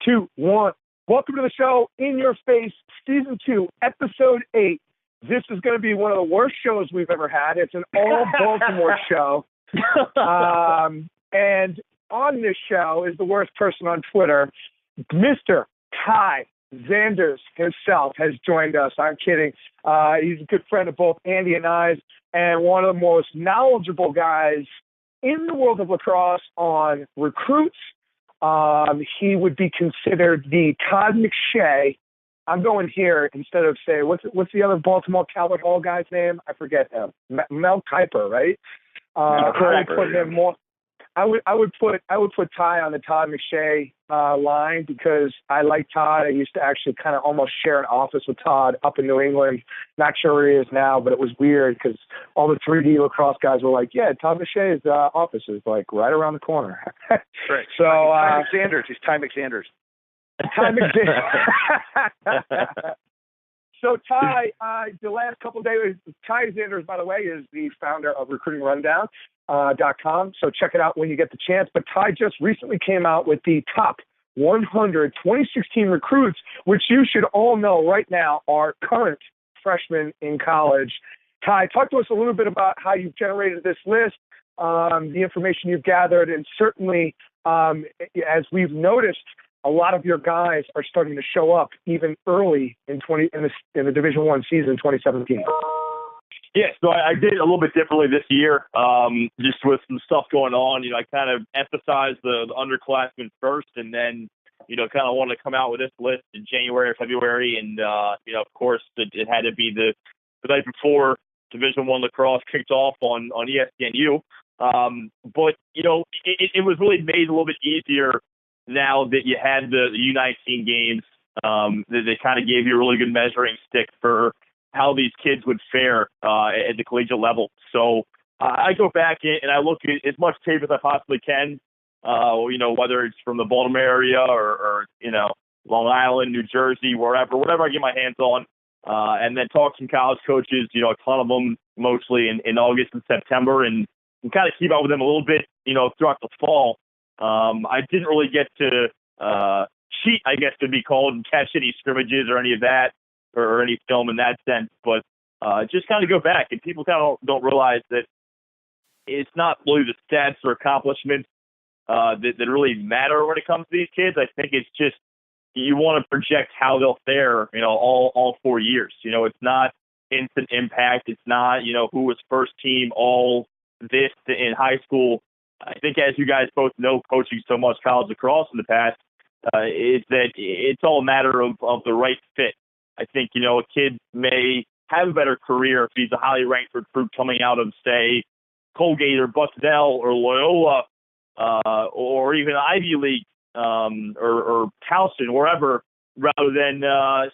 2, 1. Welcome to the show, In Your Face, Season 2, Episode 8. This is going to be one of the worst shows we've ever had. It's an all-Baltimore show. And on this show is the worst person on Twitter. Mr. Ty Xanders himself has joined us. I'm kidding. He's a good friend of both Andy and I, and one of the most knowledgeable guys in the world of lacrosse on recruits. He would be considered the Todd McShay. I'm going here instead of say what's the other Baltimore Calvert Hall guy's name? I forget him. Mel Kiper, right? Correct. I would put Ty on the Todd McShay line because I like Todd. I used to actually kind of almost share an office with Todd up in New England. Not sure where he is now, but it was weird because all the 3D lacrosse guys were like, "Yeah, Todd McShay's office is like right around the corner." Right. So Ty Xanders. He's Ty Xanders. Ty Xanders. So Ty, the last couple of days, Ty Xanders, by the way, is the founder of RecruitingRundown.com. So check it out when you get the chance. But Ty just recently came out with the top 100 2016 recruits, which you should all know right now are current freshmen in college. Ty, talk to us a little bit about how you've generated this list, the information you've gathered, and certainly, as we've noticed, a lot of your guys are starting to show up even early in the Division I season 2017. Yeah, so I did it a little bit differently this year, just with some stuff going on. I kind of emphasized the underclassmen first, and then, kind of wanted to come out with this list in January or February. And, of course, it had to be the night before Division I lacrosse kicked off on ESPNU. But, it was really made a little bit easier now that you had the U19 games. They kind of gave you a really good measuring stick for how these kids would fare at the collegiate level. So I go back and I look at as much tape as I possibly can, whether it's from the Baltimore area or Long Island, New Jersey, whatever I get my hands on, and then talk to some college coaches, a ton of them mostly in August and September, and kind of keep up with them a little bit, throughout the fall. I didn't really get to cheat, I guess to be called, and catch any scrimmages or any of that, or any film in that sense, but just kind of go back. And people kind of don't realize that it's not really the stats or accomplishments that really matter when it comes to these kids. I think it's just you want to project how they'll fare, all 4 years. It's not instant impact. It's not, who was first team all this in high school. I think, as you guys both know, coaching so much college lacrosse in the past, is that it's all a matter of the right fit. I think, a kid may have a better career if he's a highly ranked recruit coming out of, say, Colgate or Bucknell or Loyola, or even Ivy League, or Towson, wherever, rather than,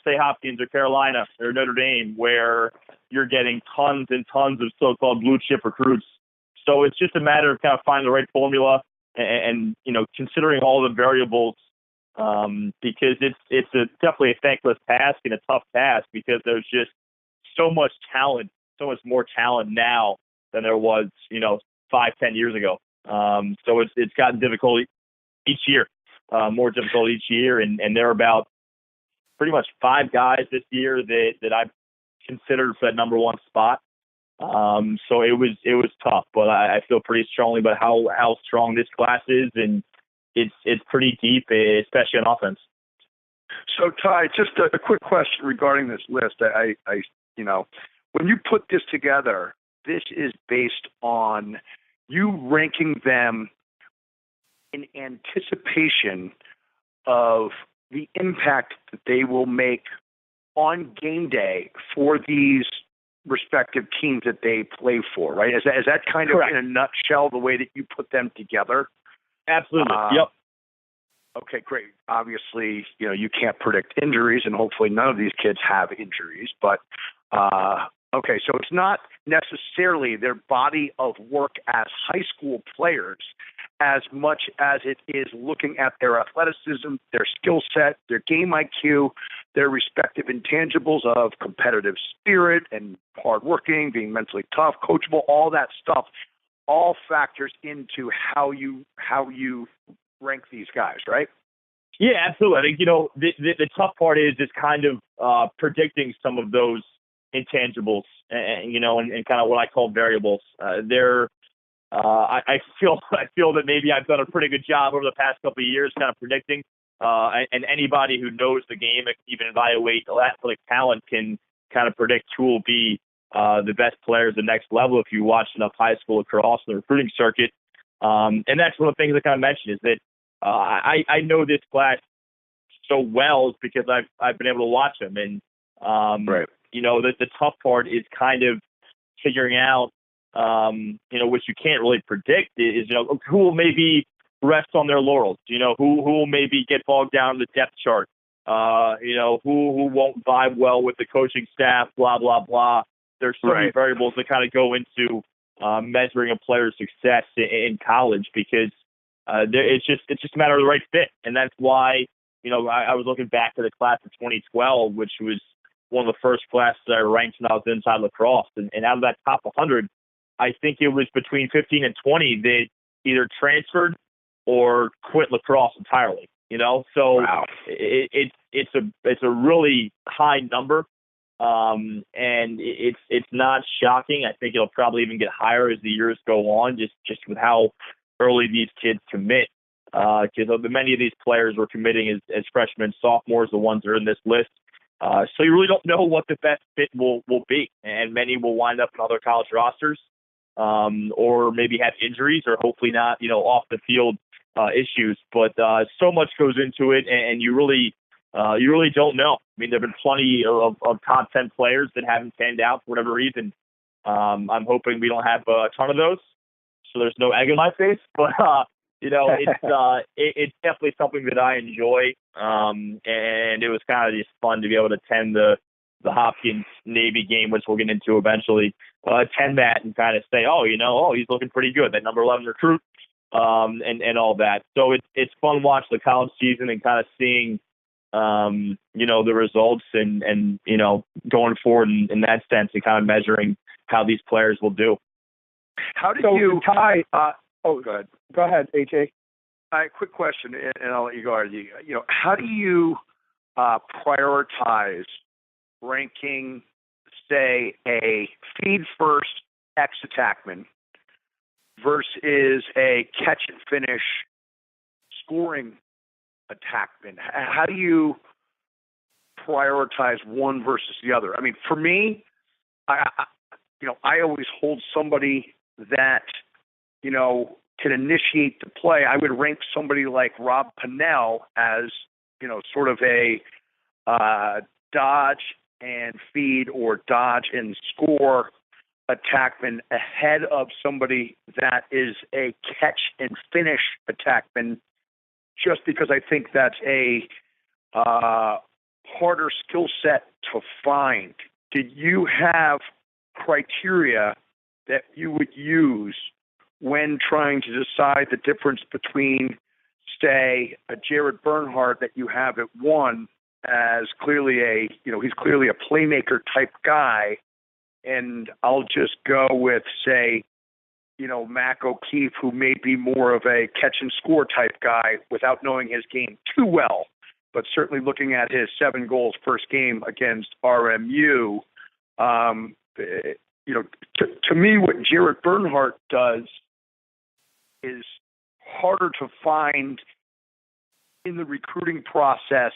say, Hopkins or Carolina or Notre Dame, where you're getting tons and tons of so-called blue chip recruits. So it's just a matter of kind of finding the right formula and considering all the variables, because it's definitely a thankless task and a tough task because there's just so much talent, so much more talent now than there was, 5-10 years ago. So it's gotten difficult each year, more difficult each year. And there are about pretty much 5 guys this year that I've considered for that number 1 spot. So it was tough, but I feel pretty strongly about how strong this class is, and it's pretty deep, especially on offense. So Ty, just a quick question regarding this list. I when you put this together, this is based on you ranking them in anticipation of the impact that they will make on game day for these respective teams that they play for, right? Is that kind of Correct. In a nutshell the way that you put them together? Absolutely. Yep. Okay, great. Obviously, you can't predict injuries, and hopefully none of these kids have injuries. But okay, so it's not necessarily their body of work as high school players as much as it is looking at their athleticism, their skill set, their game IQ, their respective intangibles of competitive spirit and hardworking, being mentally tough, coachable, all that stuff, all factors into how you rank these guys, right? Yeah, absolutely. I think, the tough part is kind of predicting some of those intangibles and kind of what I call variables. I feel that maybe I've done a pretty good job over the past couple of years kind of predicting. And anybody who knows the game, even evaluate athletic talent, can kind of predict who will be the best players at the next level if you watch enough high school lacrosse in the recruiting circuit. And that's one of the things I kind of mentioned is that I know this class so well is because I've been able to watch them. And, Right. The tough part is kind of figuring out, which you can't really predict is, who will maybe rest on their laurels, who will maybe get bogged down in the depth chart, who won't vibe well with the coaching staff, blah, blah, blah. There's so many variables that kind of go into measuring a player's success in college because it's just a matter of the right fit. And that's why, I was looking back to the class of 2012, which was one of the first classes I ranked when I was inside lacrosse. And out of that top 100, I think it was between 15 and 20 that either transferred or quit lacrosse entirely. So wow. It's a really high number, and it's not shocking. I think it'll probably even get higher as the years go on, just with how early these kids commit. Because many of these players were committing as freshmen and sophomores, the ones that are in this list. So you really don't know what the best fit will be, and many will wind up in other college rosters, or maybe have injuries, or hopefully not, off the field issues. But so much goes into it, and you really don't know. I mean, there've been plenty of top 10 players that haven't panned out for whatever reason. I'm hoping we don't have a ton of those, so there's no egg in my face. But it's definitely something that I enjoy, and it was kind of just fun to be able to attend the Hopkins Navy game, which we'll get into eventually. Attend that and kind of say, he's looking pretty good, that number 11 recruit, and all that. So it's fun to watch the college season and kind of seeing, the results and going forward in that sense and kind of measuring how these players will do. How did you, Ty? go ahead. Go ahead, AJ. Quick question, and I'll let you go. How do you prioritize ranking, say, a feed first ex-attackman versus a catch and finish scoring attackman? How do you prioritize one versus the other? I mean, for me, I always hold somebody that, can initiate the play. I would rank somebody like Rob Pennell as, sort of a dodge and feed or dodge and score attackman ahead of somebody that is a catch and finish attackman, just because I think that's a harder skill set to find. Did you have criteria that you would use when trying to decide the difference between, say, a Jared Bernhardt that you have at 1 as clearly he's clearly a playmaker type guy, and I'll just go with, say, Mac O'Keefe, who may be more of a catch and score type guy without knowing his game too well, but certainly looking at his 7 goals first game against RMU, to me, what Jared Bernhardt does is harder to find in the recruiting process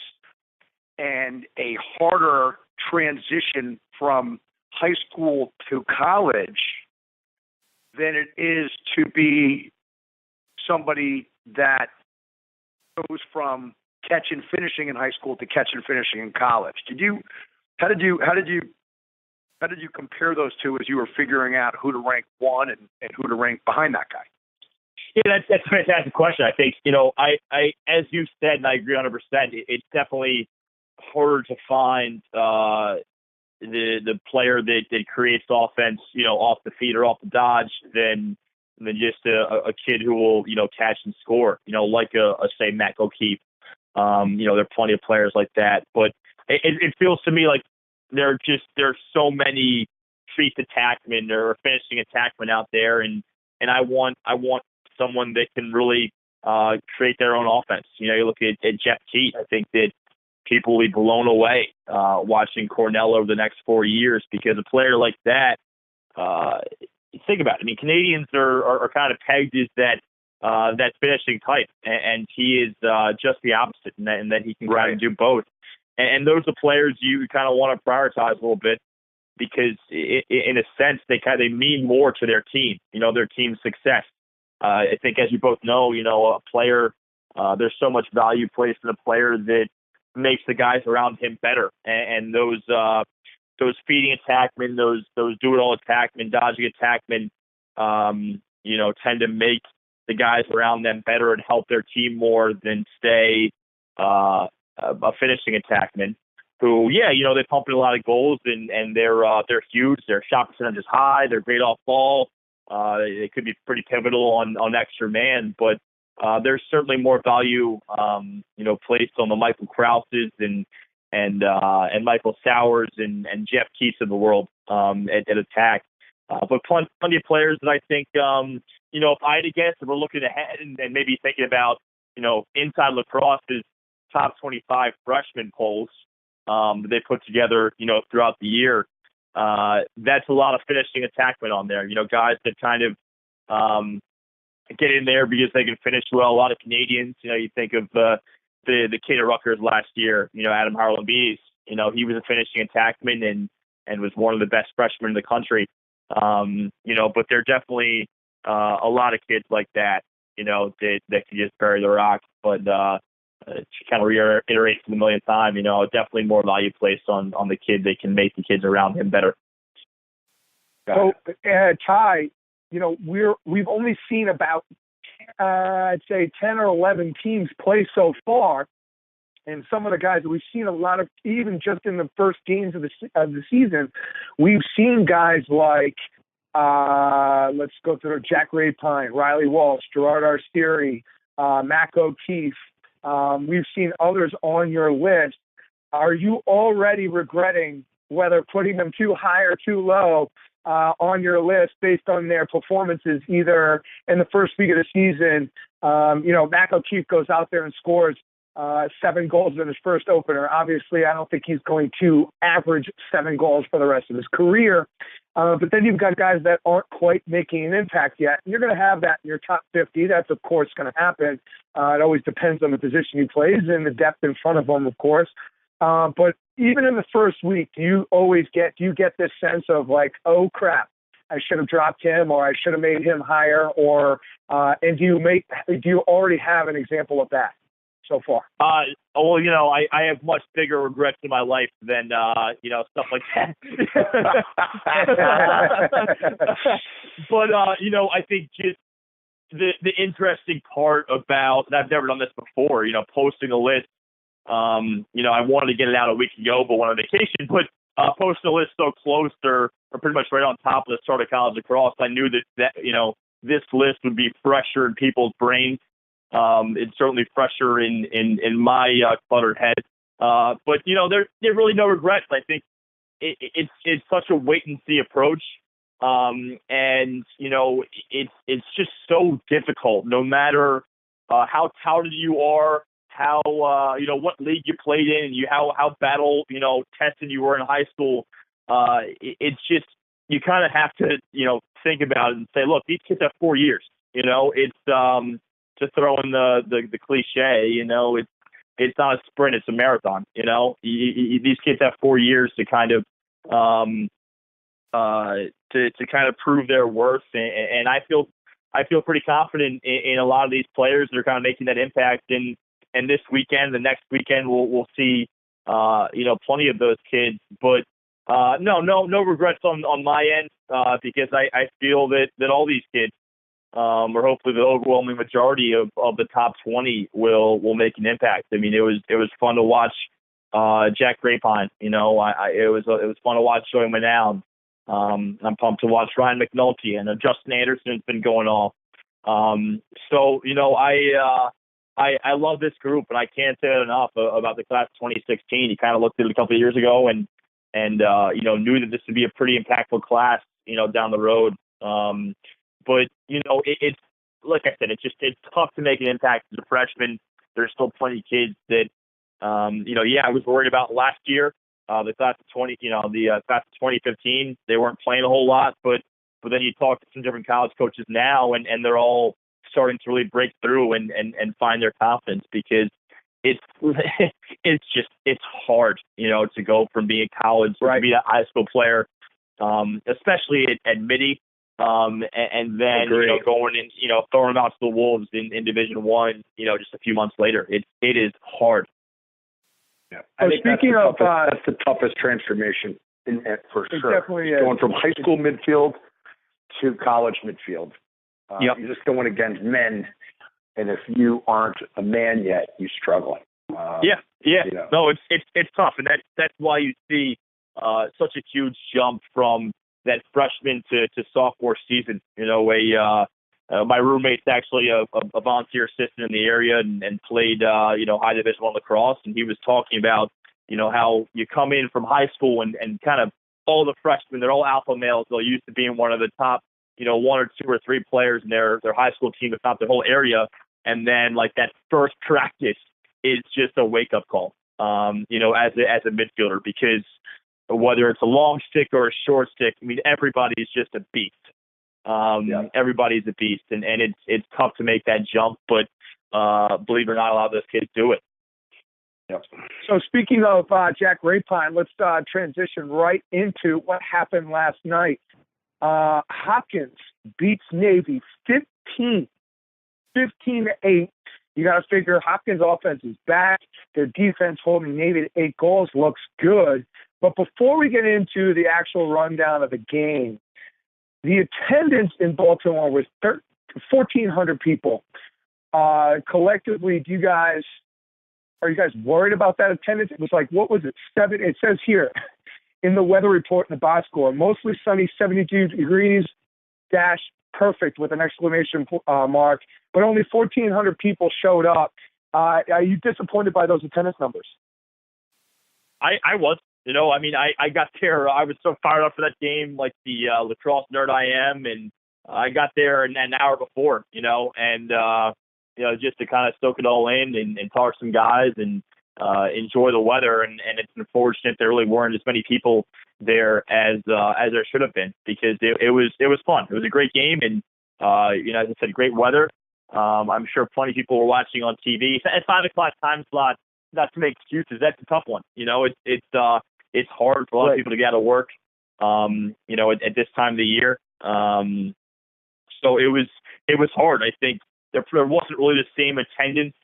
and a harder transition from high school to college than it is to be somebody that goes from catch and finishing in high school to catch and finishing in college. How did you compare those two as you were figuring out who to rank 1 and who to rank behind that guy? Yeah, that's a fantastic question. I think, I as you said, and I agree 100%, it's definitely harder to find the player that creates offense, off the feed or off the dodge than just a kid who will, catch and score, like say Mac O'Keefe. There are plenty of players like that, but it feels to me like there's so many treat attackmen or finishing attackmen out there, and I want someone that can really create their own offense. You know, you look at Jeff Keat. I think that people will be blown away watching Cornell over the next 4 years, because a player like that, think about it. I mean, Canadians are kind of pegged as that finishing type, and he is just the opposite, and that he can kind of do both. And those are players you kind of want to prioritize a little bit, because in a sense they mean more to their team, you know, their team's success. I think, as you both know, you know, a player, there's so much value placed in a player that makes the guys around him better, and those feeding attackmen, those do-it-all attackmen, dodging attackmen, you know, tend to make the guys around them better and help their team more than, say, a finishing attackman who, yeah, you know, they pump in a lot of goals, and they're huge. Their shot percentage is high. They're great off ball. They could be pretty pivotal on extra man, but there's certainly more value, you know, placed on the Michael Krauses and Michael Sowers and Jeff Keats of the world at attack. But plenty of players that I think, you know, if I had to guess, if we're looking ahead and maybe thinking about, you know, Inside Lacrosse's top 25 freshman polls that they put together, you know, throughout the year, that's a lot of finishing attackmen on there. You know, guys that kind of get in there because they can finish well. A lot of Canadians, you know, you think of the kid at Rutgers last year, you know, Adam Harlan-Bees. You know, he was a finishing attackman and was one of the best freshmen in the country. You know, but there are definitely a lot of kids like that, you know, that can just bury the rock. But to kind of reiterate for the millionth time, you know, definitely more value placed on the kid that can make the kids around him better. So, Ty, you know, we've only seen about, I'd say 10 or 11 teams play so far. And some of the guys that we've seen, a lot of, even just in the first games of the season, we've seen guys like, let's go through Jack Rapine, Riley Walsh, Gerard Arsteri, Mac O'Keefe. We've seen others on your list. Are you already regretting whether putting them too high or too low on your list based on their performances either in the first week of the season? You know, Mac O'Keefe goes out there and scores 7 goals in his first opener. Obviously, I don't think he's going to average 7 goals for the rest of his career. But then you've got guys that aren't quite making an impact yet. You're going to have that in your top 50. That's, of course, going to happen. It always depends on the position he plays and the depth in front of him, of course. But even in the first week, do you get this sense of like, oh, crap, I should have dropped him, or I should have made him higher, or and do you already have an example of that so far? Well, you know, I have much bigger regrets in my life than, you know, stuff like that. But, you know, I think just the interesting part about, and I've never done this before, you know, posting a list. You know, I wanted to get it out a week ago, but went on vacation. But posting a list so close or pretty much right on top of the start of college lacrosse, I knew that you know, this list would be fresher in people's brains. It's certainly fresher in my cluttered head. But you know, there really no regrets. I think it's such a wait and see approach. And you know, it's just so difficult. No matter how touted you are, how you know, what league you played in, and how battle, you know, tested you were in high school. It's just, you kind of have to, you know, think about it and say, look, these kids have 4 years. You know, it's to throw in the cliche, you know, it's not a sprint, it's a marathon. You know, these kids have 4 years to kind of to kind of prove their worth, and I feel pretty confident in a lot of these players that are kind of making that impact. And this weekend, the next weekend, we'll see, you know, plenty of those kids. But no regrets on my end, because I feel that all these kids, or hopefully the overwhelming majority of the top 20 will make an impact. I mean, it was fun to watch Jack Rapine. You know, it was fun to watch Joey Manown. I'm pumped to watch Ryan McNulty, and Justin Anderson's been going off. So you know, I love this group, and I can't say enough about the class of 2016. You kind of looked at it a couple of years ago and you know, knew that this would be a pretty impactful class, you know, down the road. But you know, it's like I said, it's tough to make an impact as a freshman. There's still plenty of kids that, I was worried about last year. The class of 2015, they weren't playing a whole lot, but then you talk to some different college coaches now, and they're all starting to really break through and find their confidence, because it's hard, to go from being a college to be a high school player, especially at Midi, and then going and throwing them out to the wolves in Division I, just a few months later. It is hard. Yeah, I think speaking that's the toughest transformation for sure. Definitely is. Going from high school midfield to college midfield. You're just going against men, and if you aren't a man yet, you struggle. No, it's tough, and that's why you see such a huge jump from that freshman to sophomore season. My roommate's actually a volunteer assistant in the area and played high Division I lacrosse, and he was talking about how you come in from high school and kind of all the freshmen, they're all alpha males. They're used to being one of the top one or two or three players in their high school team, if not the whole area, and then like that first practice is just a wake up call, as a midfielder, because whether it's a long stick or a short stick, I mean, everybody's just a beast. Everybody's a beast, and it's tough to make that jump, but believe it or not, a lot of those kids do it. Yep. So speaking of Jack Rapine, let's transition right into what happened last night. Hopkins beats Navy 15-8. You got to figure Hopkins' offense is back. Their defense holding Navy to 8 goals looks good. But before we get into the actual rundown of the game, the attendance in Baltimore was 1,400 people. Collectively, are you guys worried about that attendance? It was like, what was it? 7. It says here in the weather report in the box score, mostly sunny, 72 degrees, dash perfect with an exclamation mark. But only 1,400 people showed up. Are you disappointed by those attendance numbers? I was. I got there. I was so fired up for that game, like the lacrosse nerd I am, and I got there an hour before, and just to kind of soak it all in and talk to some guys and enjoy the weather. And it's unfortunate there really weren't as many people there as there should have been, because it was fun. It was a great game, and as I said, great weather. I'm sure plenty of people were watching on TV at 5 o'clock time slot. Not to make excuses, that's a tough one. It's hard for a lot of people to get out of work, at this time of the year. So it was hard. I think there wasn't really the same attendance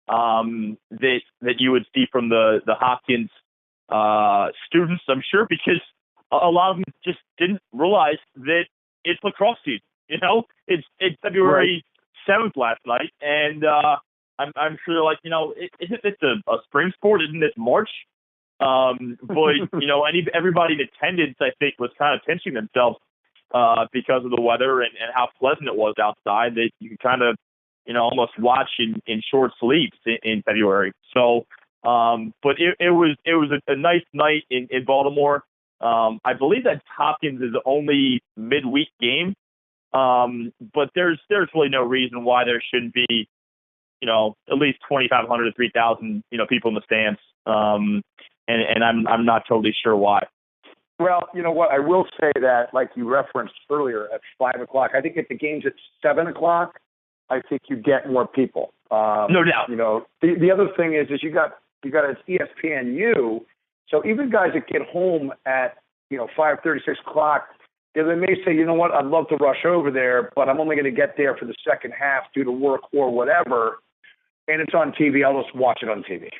that you would see from the Hopkins students, I'm sure, because a lot of them just didn't realize that it's lacrosse season. It's February 7th last night, and I'm sure they're like, isn't this a spring sport? Isn't this March? But everybody in attendance, I think, was kind of pinching themselves because of the weather and how pleasant it was outside, that you could kind of almost watch in short sleeves in February. So but it was a nice night in Baltimore. I believe that Hopkins is the only midweek game, but there's really no reason why there shouldn't be at least 2,500 to 3,000 people in the stands. And I'm not totally sure why. Well, you know what? I will say that, like you referenced earlier, at 5 o'clock, I think if the game's at 7 o'clock, I think you get more people. No doubt. The other thing is you got an ESPNU, so even guys that get home at 5:30, 6 o'clock, they may say, you know what, I'd love to rush over there, but I'm only going to get there for the second half due to work or whatever, and it's on TV. I'll just watch it on TV.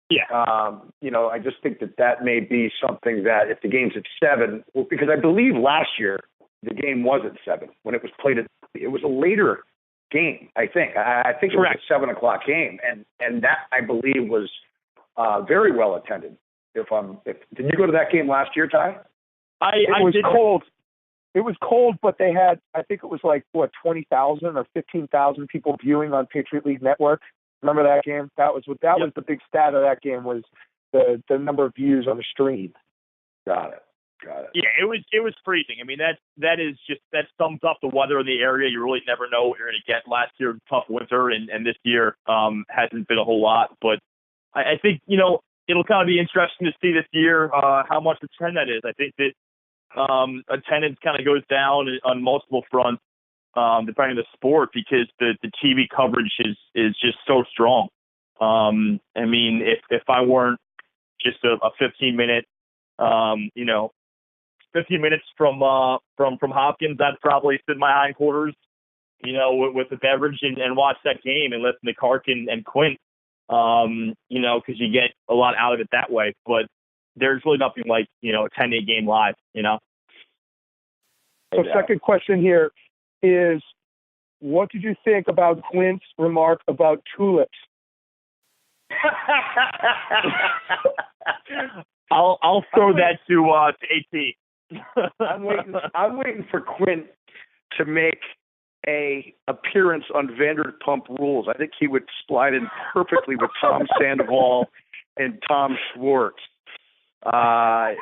Yeah. I just think that may be something that if the game's at 7, because I believe last year the game was at 7 when it was played it was a later game, I think. I think Correct. It was a 7 o'clock game, and that, I believe, was very well attended. Did you go to that game last year, Ty? It was cold. It was cold, but they had, I think it was like 20,000 or 15,000 people viewing on Patriot League Network. Remember that game? That was the big stat of that game, was the number of views on the stream. Got it. Got it. Yeah, it was freezing. I mean, that sums up the weather in the area. You really never know what you're going to get. Last year, tough winter, and this year hasn't been a whole lot. But I think, it'll kind of be interesting to see this year how much of a trend that is. I think that attendance kind of goes down on multiple fronts, depending on the sport, because the TV coverage is just so strong. I mean, if I weren't just a 15-minute, 15 minutes from Hopkins, I'd probably sit in my hindquarters, with a beverage and watch that game and listen to Clark and Quint, because you get a lot out of it that way. But there's really nothing like, a 10-day game live, So second question here is, what did you think about Quint's remark about tulips? I'll throw that to AT. I'm waiting for Quint to make a appearance on Vanderpump Rules. I think he would slide in perfectly with Tom Sandoval and Tom Schwartz. That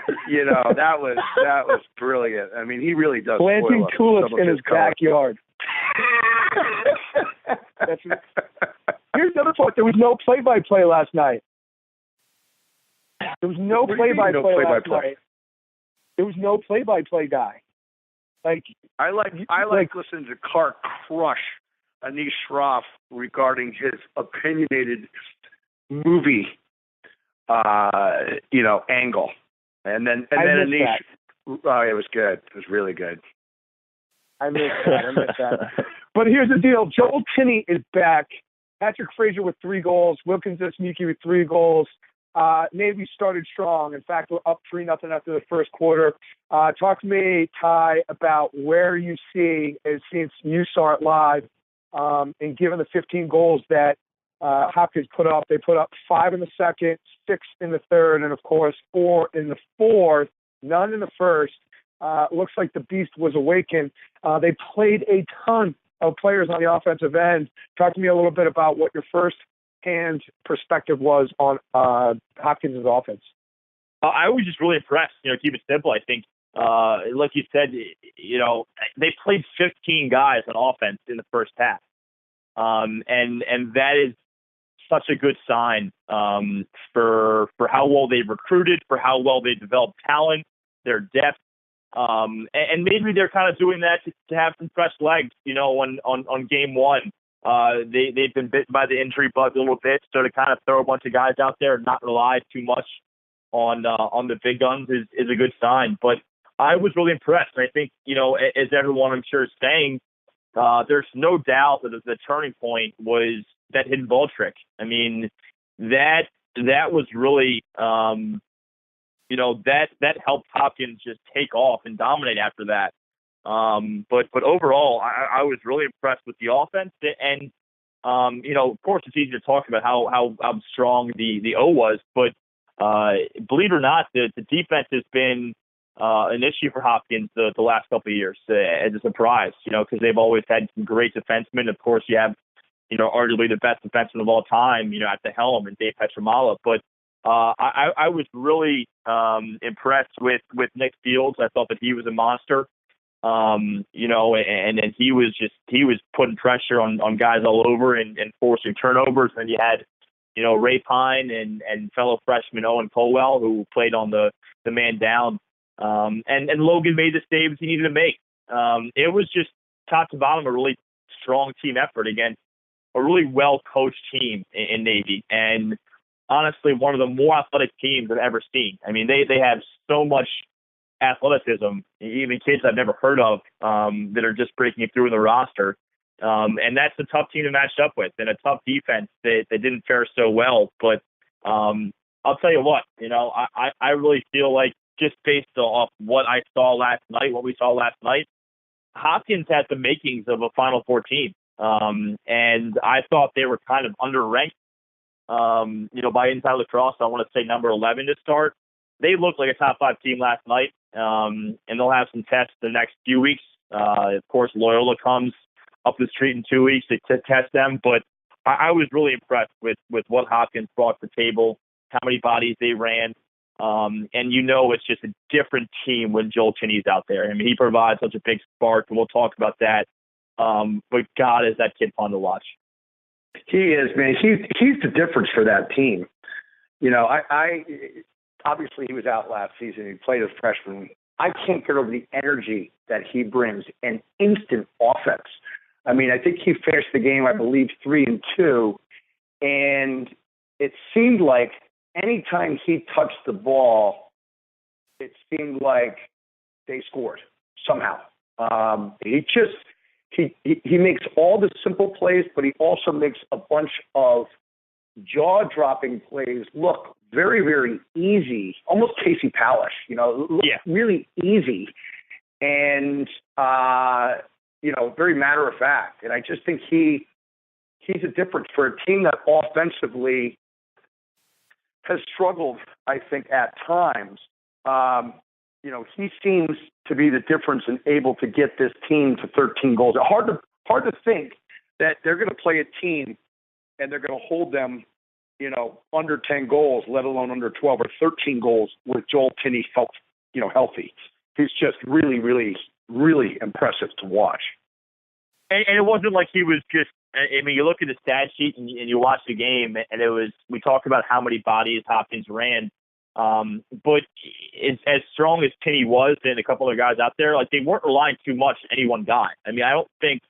was brilliant. I mean, he really does planting tulips in his backyard. Here's the other part. There was no play-by-play last night. There was no play-by-play last night. There was no play-by-play guy. I like listening to Clark crush Anish Shroff regarding his opinionated movie, angle, and then Anish. Oh, it was good. It was really good. I missed that. But here's the deal: Joel Tinney is back. Patrick Frazier with 3 goals. Wilkins Esmiki with 3 goals. Navy started strong. In fact, we're up 3-0 after the first quarter. Talk to me, Ty, about where you see, since you saw it live, and given the 15 goals that Hopkins put up. They put up 5 in the second, 6 in the third, and, of course, 4 in the fourth, none in the first. Looks like the beast was awakened. They played a ton of players on the offensive end. Talk to me a little bit about what your first-hand perspective was on Hopkins' offense. I was just really impressed. Keep it simple. I think, like you said, they played 15 guys on offense in the first half, and that is such a good sign for how well they recruited, for how well they developed talent, their depth. And maybe they're kind of doing that to have some fresh legs, on game one. They've been bitten by the injury bug a little bit, so to kind of throw a bunch of guys out there and not rely too much on the big guns is a good sign. But I was really impressed. I think, as everyone I'm sure is saying, there's no doubt that the turning point was that hidden ball trick. I mean, that was really that helped Hopkins just take off and dominate after that. But overall, I was really impressed with the offense. And, of course, it's easy to talk about how strong the O was. But believe it or not, the defense has been an issue for Hopkins the last couple of years as a surprise, because they've always had some great defensemen. Of course, you have, arguably the best defenseman of all time, at the helm, and Dave Petramala. But I was really impressed with Nick Fields. I thought that he was a monster. And then he was putting pressure on guys all over and forcing turnovers. And you had, Ray Pine and fellow freshman Owen Colwell, who played on the man down. And Logan made the saves he needed to make. It was just top to bottom a really strong team effort against a really well-coached team in Navy. And honestly, one of the more athletic teams I've ever seen. I mean, they have so much athleticism, even kids I've never heard of that are just breaking through in the roster. And that's a tough team to match up with, and a tough defense that didn't fare so well. But I'll tell you what, I really feel like, just based off what I saw last night, what we saw last night, Hopkins had the makings of a Final Four team. And I thought they were kind of underranked, by NCAA Lacrosse. I want to say number 11 to start. They looked like a top 5 team last night, and they'll have some tests the next few weeks. Of course, Loyola comes up the street in 2 weeks to test them. But I was really impressed with what Hopkins brought to the table, how many bodies they ran. And it's just a different team when Joel Tinney's out there. I mean, he provides such a big spark, and we'll talk about that. But God, is that kid fun to watch. He is, man. He's the difference for that team. I obviously he was out last season. He played as a freshman. I can't get over the energy that he brings and instant offense. I mean, I think he finished the game, I believe, 3-2, and it seemed like anytime he touched the ball, it seemed like they scored somehow. He makes all the simple plays, but he also makes a bunch of jaw-dropping plays look very, very easy, almost Casey Powell-ish, really easy, and very matter of fact. And I just think he's a difference for a team that offensively has struggled, I think, at times. He seems to be the difference and able to get this team to 13 goals. Hard to think that they're going to play a team and they're going to hold them, under 10 goals, let alone under 12 or 13 goals with Joel Tinney healthy. He's just really, really, really impressive to watch. And it wasn't like he was just, I mean, you look at the stat sheet and you watch the game, and we talked about how many bodies Hopkins ran. But as strong as Tinney was and a couple other guys out there, like, they weren't relying too much on any one guy. I mean, I don't think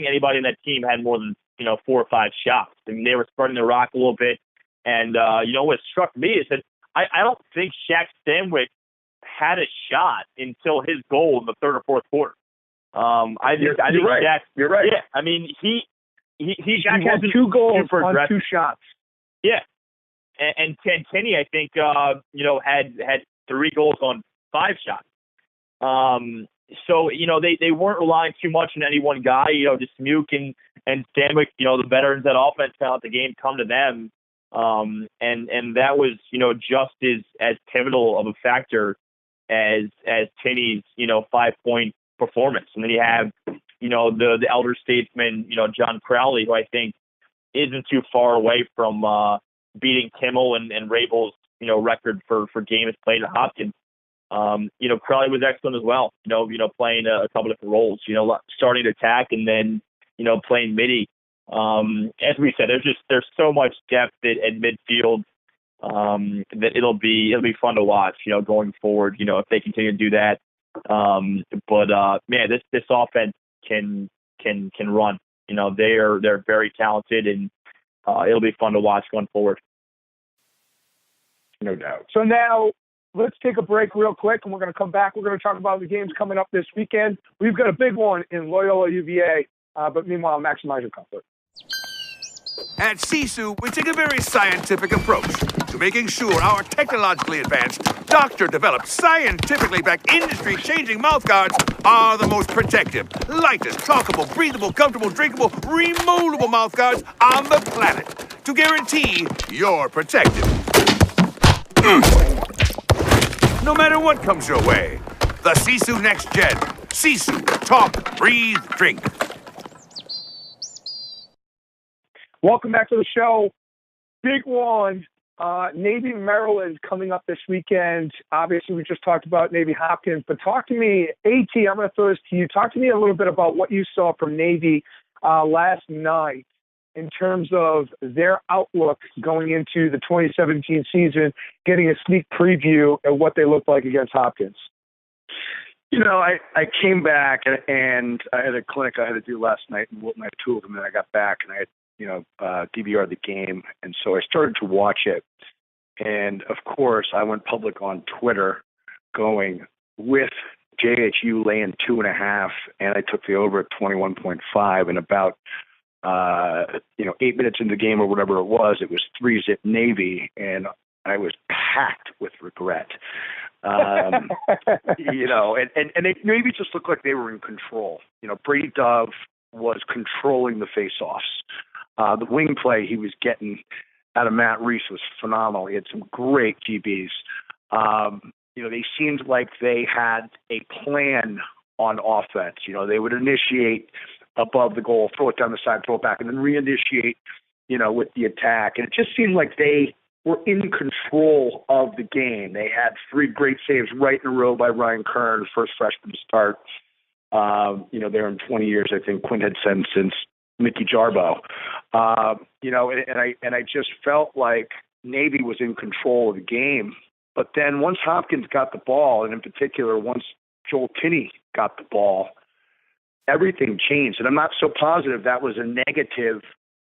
anybody in that team had more than 4 or 5 shots. I mean, they were spreading the rock a little bit. And what struck me is that I don't think Shaq Stanwyck had a shot until his goal in the third or fourth quarter. I think right. Shaq, you're right. Yeah, I mean, he had 2 goals on 2 shots. Yeah. And Tinney, I think, had 3 goals on 5 shots. So, they weren't relying too much on any one guy. Just Muke and Stanwyck, the veterans that offense out the game come to them. And that was, just as pivotal of a factor as Tinney's, 5-point performance. And then you have, the elder statesman, John Crowley, who I think isn't too far away from beating Kimmel and Rabel's, record for games played at Hopkins. Crowley was excellent as well, playing a couple different roles, starting to attack and then, playing midi. As we said, there's so much depth at midfield that it'll be fun to watch, going forward, if they continue to do that. But man, this offense can run. They're very talented, and it'll be fun to watch going forward. No doubt. So now let's take a break real quick, and we're going to come back. We're going to talk about the games coming up this weekend. We've got a big one in Loyola UVA, but meanwhile, maximize your comfort. At Sisu, we take a very scientific approach to making sure our technologically advanced, doctor-developed, scientifically backed, industry-changing mouthguards are the most protective, lightest, talkable, breathable, comfortable, drinkable, removable mouthguards on the planet to guarantee you're protected. No matter what comes your way, the Sisu Next Gen. Sisu, talk, breathe, drink. Welcome back to the show. Big one, Navy Maryland coming up this weekend. Obviously, we just talked about Navy Hopkins, but talk to me, AT, I'm going to throw this to you. Talk to me a little bit about what you saw from Navy last night in terms of their outlook going into the 2017 season, getting a sneak preview of what they look like against Hopkins. I came back and I had a clinic I had to do last night in Wilton. I had 2 of them, and I got back and I had DVR the game. And so I started to watch it. And of course, I went public on Twitter going with JHU laying 2.5, and I took the over at 21.5. And about, 8 minutes into the game or whatever it was 3-zip Navy, and I was packed with regret. And they maybe just looked like they were in control. Brady Dove was controlling the face-offs. The wing play he was getting out of Matt Reese was phenomenal. He had some great GBs. They seemed like they had a plan on offense. They would initiate above the goal, throw it down the side, throw it back, and then reinitiate, with the attack. And it just seemed like they were in control of the game. They had 3 great saves right in a row by Ryan Kern, first freshman to start. There in 20 years, I think Quinn had said since Mickey Jarbo. And I just felt like Navy was in control of the game. But then once Hopkins got the ball, and in particular once Joel Kinney got the ball, everything changed. And I'm not so positive that was a negative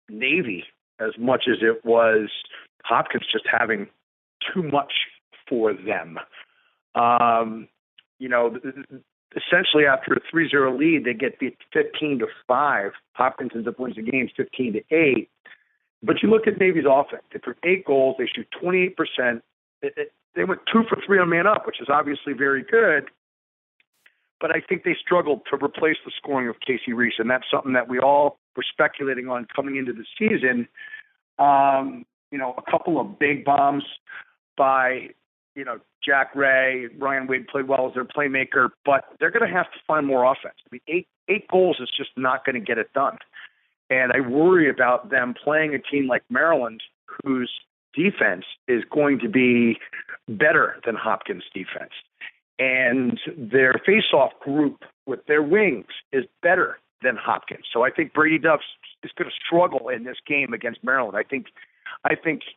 Navy as much as it was Hopkins just having too much for them. Essentially after a 3-0 lead, they get beat 15-5. Hopkins ends up winning the game 15-8. But you look at Navy's offense. They put 8 goals. They shoot 28%. They went 2 for 3 on man up, which is obviously very good. But I think they struggled to replace the scoring of Casey Reese, and that's something that we all were speculating on coming into the season. A couple of big bombs by, Jack Ray, Ryan Wade played well as their playmaker, but they're going to have to find more offense. I mean, eight goals is just not going to get it done. And I worry about them playing a team like Maryland, whose defense is going to be better than Hopkins' defense. And their face-off group with their wings is better than Hopkins. So I think Brady Duff is going to struggle in this game against Maryland. I think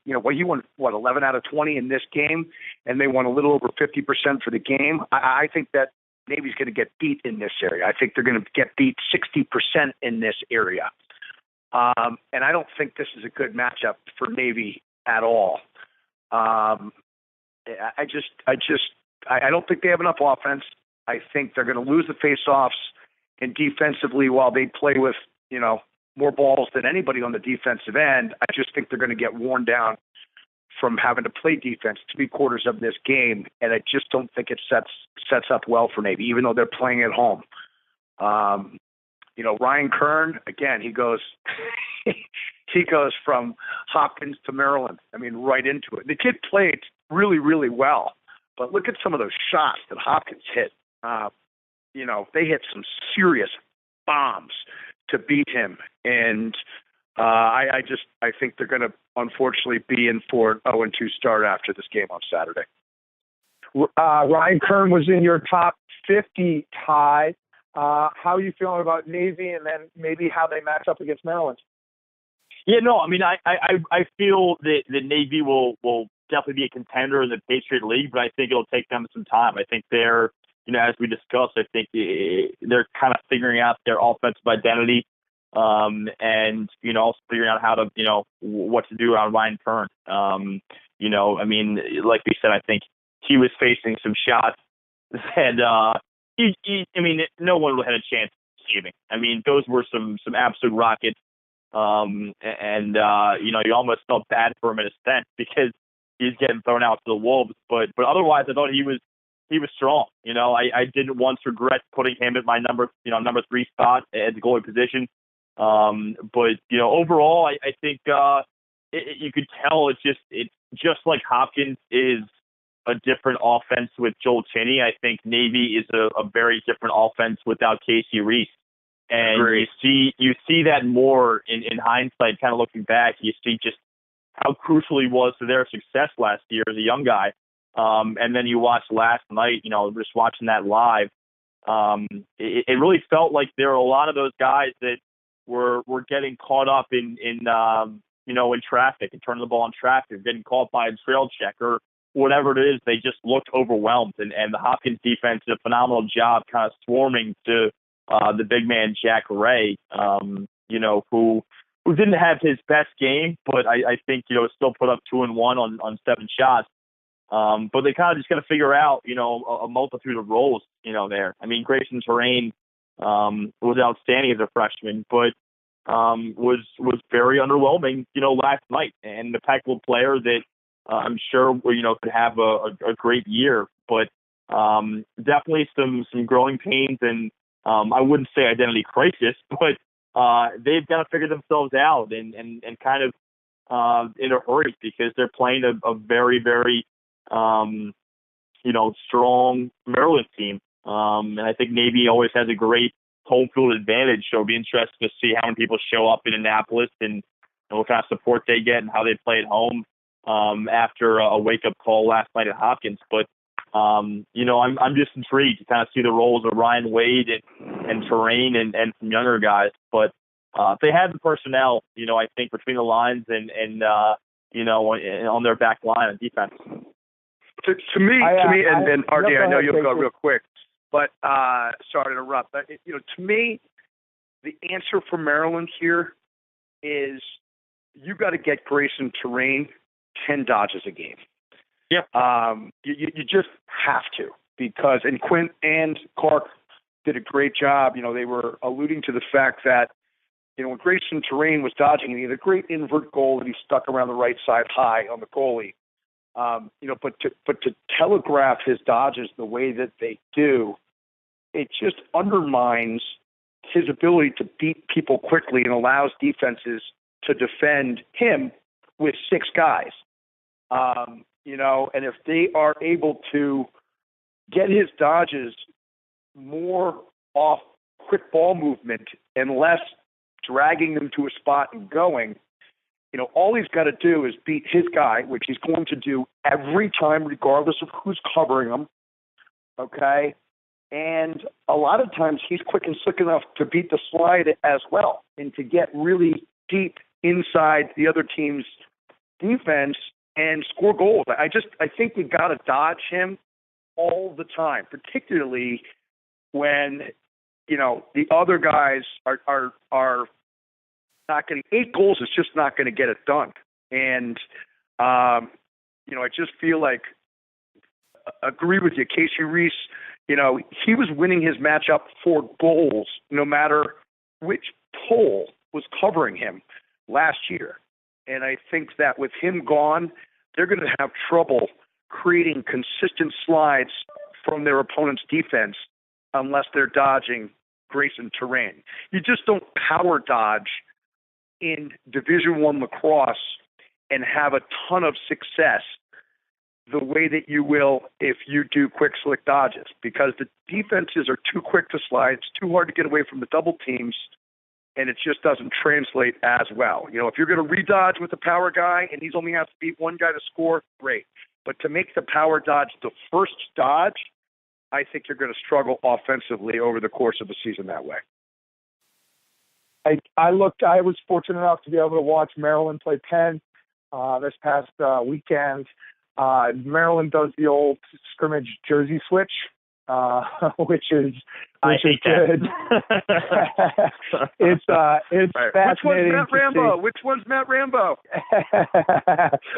he won 11 out of 20 in this game, and they won a little over 50% for the game. I think that Navy's going to get beat in this area. I think they're going to get beat 60% in this area. And I don't think this is a good matchup for Navy at all. I don't think they have enough offense. I think they're going to lose the faceoffs, and defensively, while they play with, more balls than anybody on the defensive end, I just think they're going to get worn down from having to play defense 3/4 of this game, and I just don't think it sets up well for Navy, even though they're playing at home. Ryan Kern, again, he goes from Hopkins to Maryland. I mean, right into it. The kid played really, really well, but look at some of those shots that Hopkins hit. They hit some serious bombs to beat him, and I think they're going to unfortunately be in for an 0-2 start after this game on Saturday. Ryan Kern was in your top 50, Ty. How are you feeling about Navy, and then maybe how they match up against Maryland? Yeah, no, I mean, I feel that the Navy will definitely be a contender in the Patriot League, but I think it'll take them some time. I think they're, as we discussed, I think they're kind of figuring out their offensive identity, and, also figuring out how to, what to do around Ryan Kern. I mean, like we said, I think he was facing some shots that, no one had a chance saving. I mean, those were some absolute rockets. You almost felt bad for him in a sense because he's getting thrown out to the wolves. But otherwise, I thought he was strong. I didn't once regret putting him at my number 3 spot at the goalie position. Overall, I think you could tell it's just like Hopkins is a different offense with Joel Kinney. I think Navy is a very different offense without Casey Reese. And you see that more in hindsight, kind of looking back. You see just how crucial he was to their success last year as a young guy. And then you watch last night, just watching that live. It really felt like there were a lot of those guys that were getting caught up in traffic and turning the ball in traffic, getting caught by a trail check or whatever it is. They just looked overwhelmed. And the Hopkins defense did a phenomenal job kind of swarming to the big man, Jack Ray, who didn't have his best game, but I think, still put up 2 and 1 on 7 shots. But they kind of just got to figure out, a multitude of roles, there. I mean, Grayson Terrain was outstanding as a freshman, but was very underwhelming, last night. And the Pac-12 player that I'm sure, could have a great year, but definitely some growing pains and I wouldn't say identity crisis, but they've got to figure themselves out and kind of in a hurry because they're playing a very, very, strong Maryland team. And I think Navy always has a great home field advantage. So it'll be interesting to see how many people show up in Annapolis and what kind of support they get and how they play at home. after a wake-up call last night at Hopkins. But, you know, I'm just intrigued to kind of see the roles of Ryan Wade and Terrain and some younger guys. But they have the personnel, you know, I think between the lines and you know, on their back line on defense. To me, and RJ, I know you'll go real quick, but sorry to interrupt. But, you know, to me, the answer for Maryland here is you got to get Grayson Terrain 10 dodges a game. Yep. You just have to, because and Quint and Clark did a great job. You know, they were alluding to the fact that, you know, when Grayson Terrain was dodging, he had a great invert goal that he stuck around the right side high on the goalie. You know, but to telegraph his dodges the way that they do, it just undermines his ability to beat people quickly and allows defenses to defend him with 6 guys. You know, and if they are able to get his dodges more off quick ball movement and less dragging them to a spot and going, you know, all he's got to do is beat his guy, which he's going to do every time, regardless of who's covering him. Okay? And a lot of times he's quick and slick enough to beat the slide as well and to get really deep inside the other team's defense and score goals. I think we got to dodge him all the time, particularly when, you know, the other guys are not getting 8 goals is just not going to get it done. And, you know, I just feel like, agree with you, Casey Reese, you know, he was winning his matchup for goals no matter which pole was covering him last year. And I think that with him gone, they're going to have trouble creating consistent slides from their opponent's defense unless they're dodging Grayson Terrain. You just don't power dodge in Division I lacrosse and have a ton of success the way that you will if you do quick slick dodges, because the defenses are too quick to slide. It's too hard to get away from the double teams, and it just doesn't translate as well. You know, if you're going to redodge with a power guy and he's only has to beat one guy to score, great. But to make the power dodge the first dodge, I think you're going to struggle offensively over the course of the season that way. I was fortunate enough to be able to watch Maryland play Penn this past weekend. Maryland does the old scrimmage jersey switch, which is good. It's fascinating. Which one's Matt Rambo?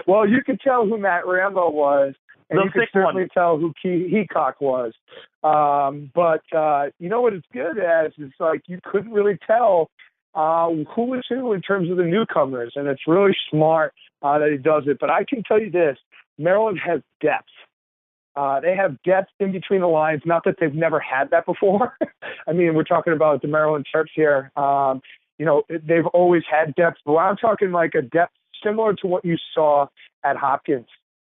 Well, you could tell who Matt Rambo was, and you could certainly tell who Heacock was. But you know what it's good as is like you couldn't really tell who was who in terms of the newcomers, and it's really smart that he does it. But I can tell you this, Maryland has depth. They have depth in between the lines, not that they've never had that before. I mean, we're talking about the Maryland Terps here. You know, they've always had depth, but I'm talking like a depth similar to what you saw at Hopkins.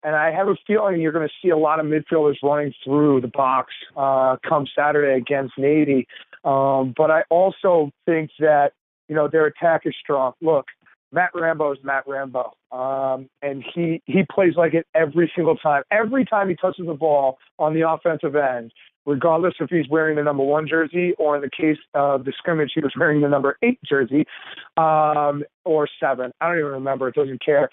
And I have a feeling you're going to see a lot of midfielders running through the box come Saturday against Navy. But I also think that, you know, their attack is strong. Look, Matt Rambo is Matt Rambo. And he plays like it every single time. Every time he touches the ball on the offensive end, regardless if he's wearing the number 1 jersey or in the case of the scrimmage, he was wearing the number 8 jersey or 7. I don't even remember. It doesn't care.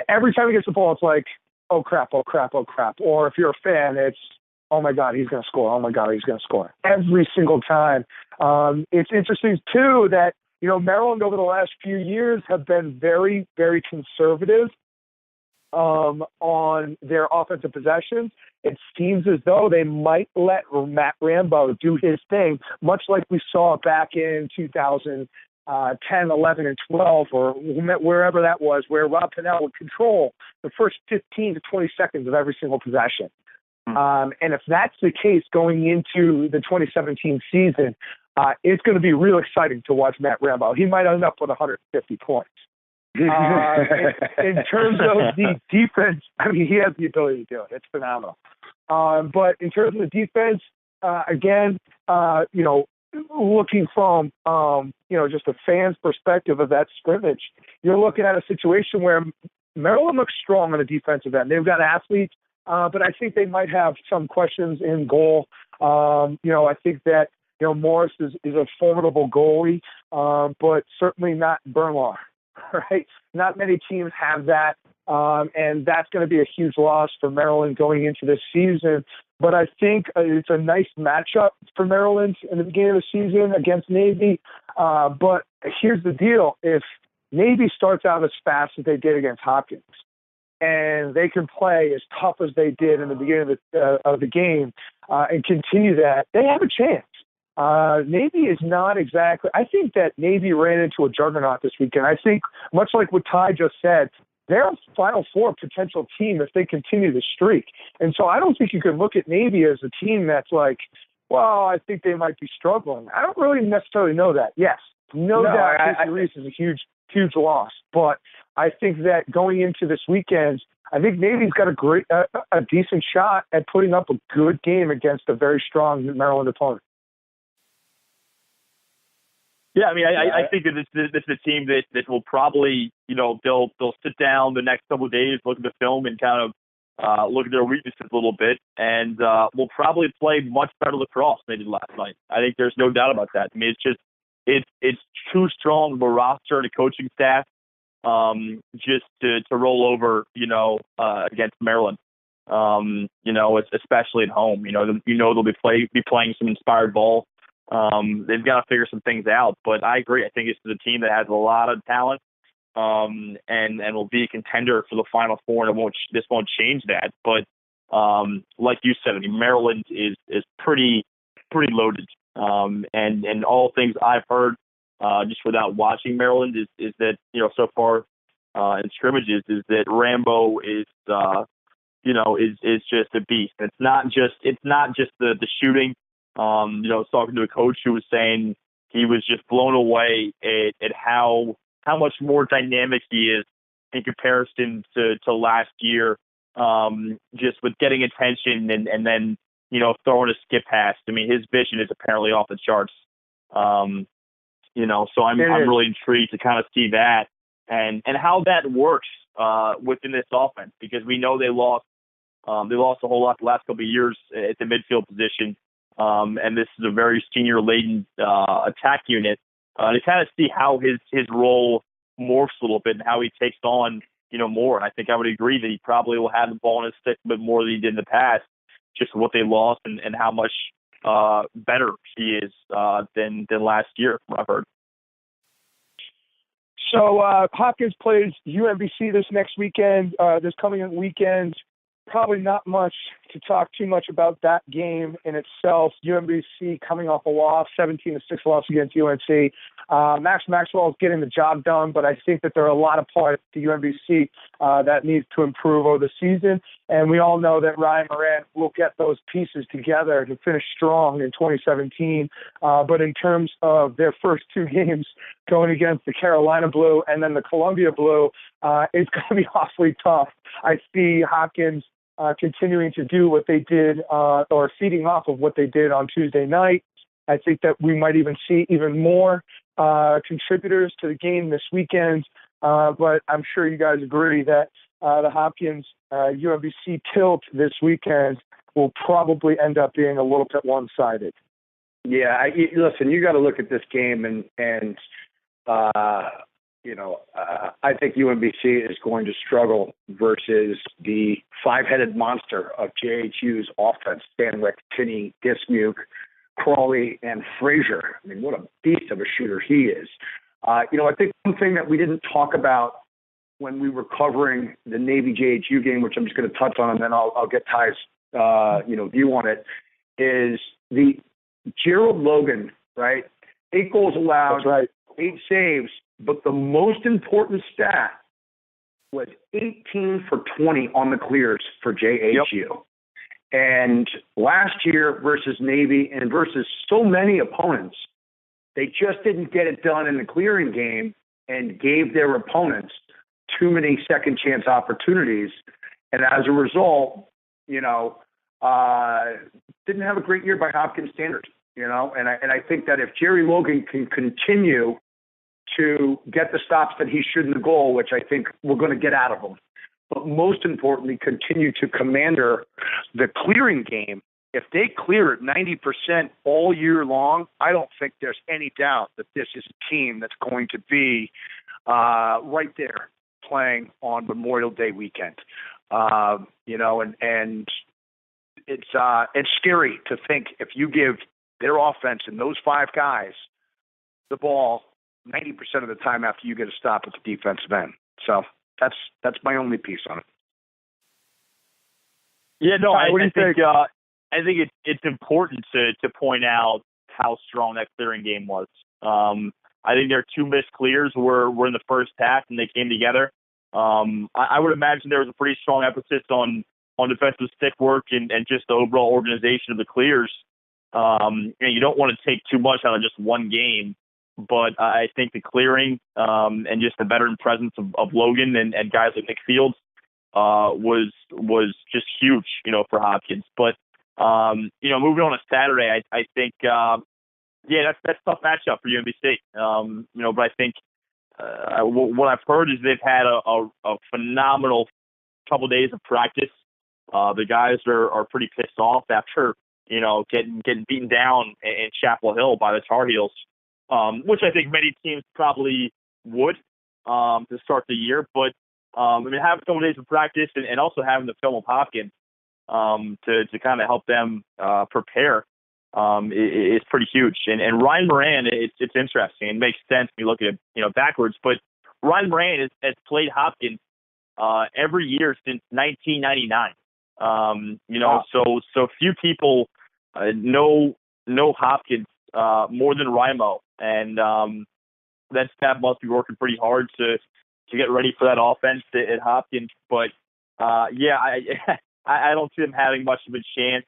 Every time he gets the ball, it's like, oh, crap, oh, crap, oh, crap. Or if you're a fan, it's, oh, my God, he's going to score. Oh, my God, he's going to score. Every single time. It's interesting, too, that, you know, Maryland over the last few years have been very, very conservative on their offensive possessions. It seems as though they might let Matt Rambo do his thing, much like we saw back in 2010, 11, and 12, or wherever that was, where Rob Pennell would control the first 15 to 20 seconds of every single possession. And if that's the case going into the 2017 season, it's going to be real exciting to watch Matt Rambo. He might end up with 150 points. In terms of the defense, I mean, he has the ability to do it. It's phenomenal. But in terms of the defense, again, you know, looking from, you know, just a fan's perspective of that scrimmage, you're looking at a situation where Maryland looks strong on the defensive end. They've got athletes, but I think they might have some questions in goal. I think that, Morris is a formidable goalie, but certainly not Bernlaw, right? Not many teams have that, and that's going to be a huge loss for Maryland going into this season. But I think it's a nice matchup for Maryland in the beginning of the season against Navy. But here's the deal. If Navy starts out as fast as they did against Hopkins, and they can play as tough as they did in the beginning of the game and continue that, they have a chance. Navy is not exactly – I think that Navy ran into a juggernaut this weekend. I think, much like what Ty just said, they're a Final Four potential team if they continue the streak. And so I don't think you can look at Navy as a team that's like, well, I think they might be struggling. I don't really necessarily know that. Yes, no doubt Casey Reese is a huge loss. But I think that going into this weekend, I think Navy's got a decent shot at putting up a good game against a very strong Maryland opponent. Yeah, I mean, I think that this is a team that will probably, they'll sit down the next couple of days, look at the film, and kind of look at their weaknesses a little bit, and will probably play much better lacrosse than they did last night. I think there's no doubt about that. I mean, it's too strong of a roster and a coaching staff just to roll over, against Maryland. Especially at home. They'll be playing some inspired ball. They've got to figure some things out, but I agree. I think it's a team that has a lot of talent, and will be a contender for the Final Four, and this won't change that. But like you said, I mean, Maryland is pretty loaded, and all things I've heard just without watching Maryland is that so far in scrimmages is that Rambo is just a beast. It's not just the shooting. I was talking to a coach who was saying he was just blown away at how much more dynamic he is in comparison to last year, just with getting attention and then, throwing a skip pass. I mean, his vision is apparently off the charts. So I'm really intrigued to kind of see that and how that works within this offense, because we know they lost a whole lot the last couple of years at the midfield position. And this is a very senior-laden attack unit. To kind of see how his role morphs a little bit and how he takes on, more. And I think I would agree that he probably will have the ball in his stick a bit more than he did in the past, just what they lost and how much better he is than last year, from what I've heard. So Hopkins plays UMBC this coming weekend. Probably not much to talk too much about that game in itself. UMBC coming off a loss, 17-6 loss against UNC. Max Maxwell is getting the job done, but I think that there are a lot of parts to UMBC that needs to improve over the season. And we all know that Ryan Moran will get those pieces together to finish strong in 2017. But in terms of their first two games going against the Carolina Blue and then the Columbia Blue, it's going to be awfully tough. I see Hopkins continuing to do what they did or feeding off of what they did on Tuesday night. I think that we might even see even more contributors to the game this weekend. But I'm sure you guys agree that the Hopkins UMBC tilt this weekend will probably end up being a little bit one-sided. Yeah, listen, you got to look at this game and I think UMBC is going to struggle versus the five-headed monster of JHU's offense: Stanwyck, Tinney, Dismuke, Crawley, and Frazier. I mean, what a beast of a shooter he is. I think one thing that we didn't talk about when we were covering the Navy JHU game, which I'm just going to touch on, and then I'll get Ty's view on it, is the Gerald Logan, right? 8 goals allowed, that's right. 8 saves, but the most important stat was 18 for 20 on the clears for JHU. Yep. And last year versus Navy and versus so many opponents, they just didn't get it done in the clearing game and gave their opponents too many second chance opportunities. And as a result, didn't have a great year by Hopkins standards, and I think that if Jerry Logan can continue to get the stops that he should in the goal, which I think we're going to get out of him. But most importantly, continue to commander the clearing game. If they clear it 90% all year long, I don't think there's any doubt that this is a team that's going to be right there playing on Memorial Day weekend. And it's scary to think if you give their offense and those five guys the ball 90% of the time after you get a stop at the defensive end. So that's my only piece on it. Yeah, no, I think it's important to point out how strong that clearing game was. I think their two missed clears were in the first half, and they came together. I would imagine there was a pretty strong emphasis on defensive stick work and just the overall organization of the clears. You don't want to take too much out of just one game, but I think the clearing and just the veteran presence of Logan and guys like Nick Fields was just huge, for Hopkins. But moving on to Saturday, I think that's a tough matchup for UMBC. But I think what I've heard is they've had a phenomenal couple days of practice. The guys are pretty pissed off after getting beaten down in Chapel Hill by the Tar Heels, which I think many teams probably would to start the year. But having a couple days of practice and also having the film of Hopkins to kind of help them prepare is pretty huge. And Ryan Moran, it's interesting. It makes sense when you look at it backwards. But Ryan Moran has played Hopkins every year since 1999. So few people know Hopkins more than Rymo, and that staff must be working pretty hard to get ready for that offense at Hopkins. But I don't see them having much of a chance